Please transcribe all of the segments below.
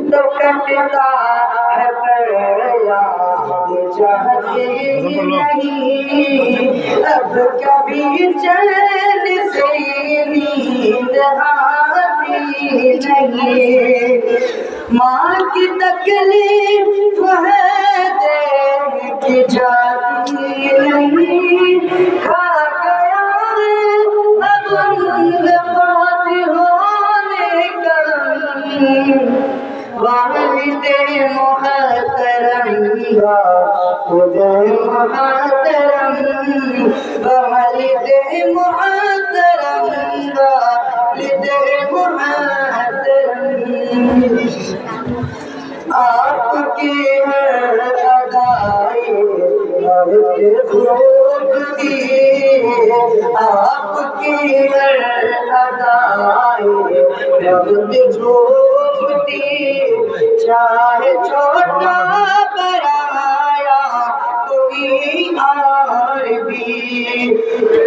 तो कटता है पहला चाहते नहीं अब कभी चैन से नींद आती नहीं माँ की तकलीफ है देख जाती नहीं खा गया अब बात होने का वालिदे मुहतरम खुदे मुहतरम वालिदे मुहतरम वालिदे मुहतरम आपकी हर अदाई खूबी आपकी हर अदाई झूठी चाहे छोटा बड़ा कोई और भी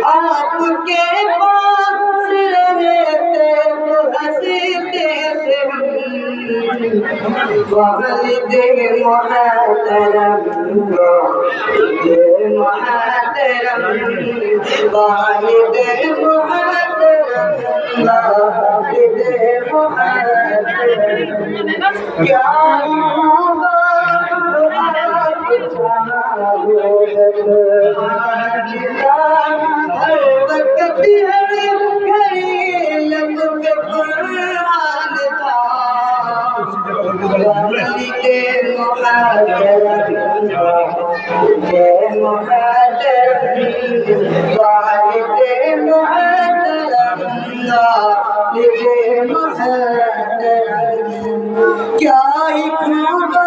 आपके पास रहते तो हंसते थे वालिदे मुहतरम वालिदे मुहतरम वालिदे मुहतरम वालिदे मुहतरम क्या होगा हर वक्त हर घड़ी लब पे कुरान था वालिदे मुहतरम वालिदे मुहतरम वालिदे मुहतरम वालिदे मुहतरम क्या ही खूबा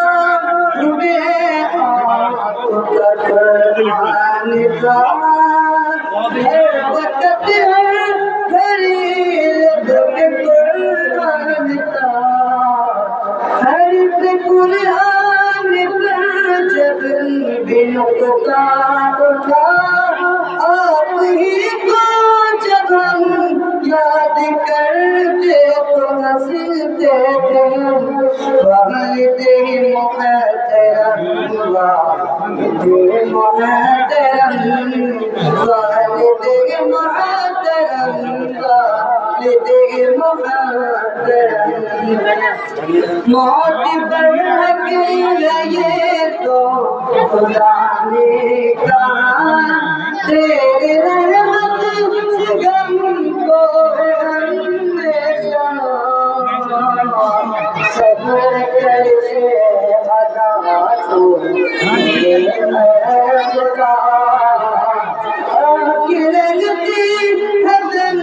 हुए आपका कुरान का हर वक्त हर घड़ी लब पे कुरान का हर कुरान पर जब बिनु का उठा आप ही को जब हम याद करते तो हंसते थे वालिदे मुहतरम वालिदे मुहतरम वालिदे मुहतरम वालिदे मुहतरम मौत पर अकेले तो खुदा ने कहा तेरे रहमत से गम को हमेशा सब्र करके अदा लगती हसन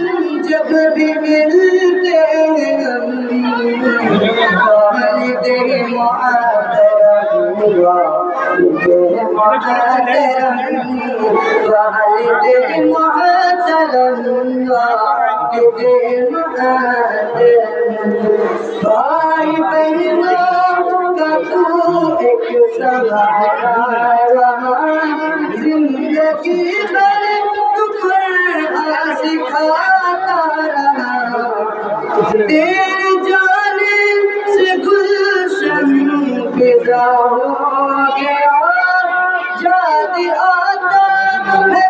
जब भी मिलते वालिदे मुहतरम वालिदे मुहतरम वालिदे मुहतरम भाई बहनों का तू एक सहारा रहा जिंदगी भर तू कुरान सिखाता रहा तेरे जाने से गुलशन फिजा हो गया याद आता है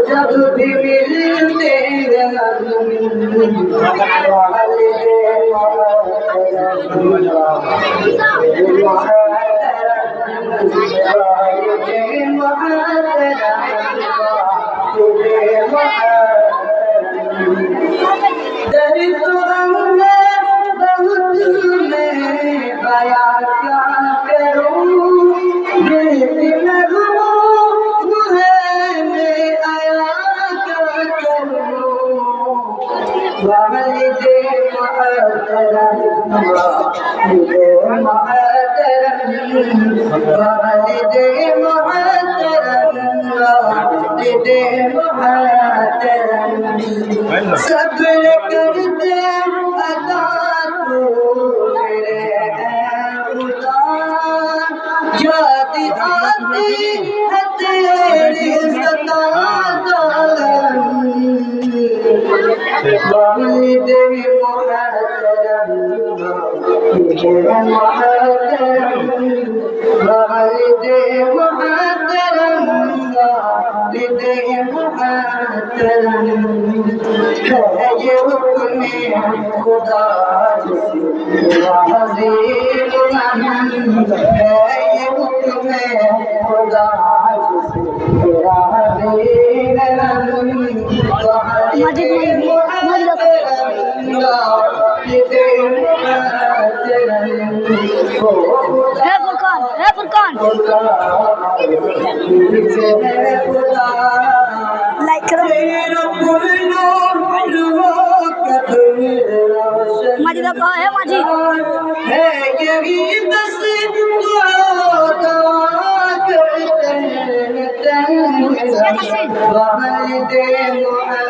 जब भी मिलते दर्द तो हमने बहुत में बया क्या करूं दिल में आया सब्र कर दे अदा तू मेरे खुदा याद आती है तेरी सदा वालिद मुहतरम वालिद मुहतरम वालिद मुहतरम है ये हुक्म खुदा अज़ीज़ है ये हुक्म खुदा फुरकान लाइक करो माजी का है माजी है यही बस वालिद मुहतरम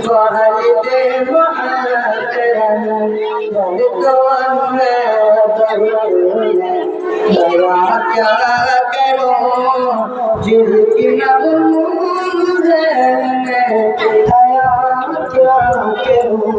वालिद मुहतरम दया क्या करो जिसकी नबूद है दया क्या करो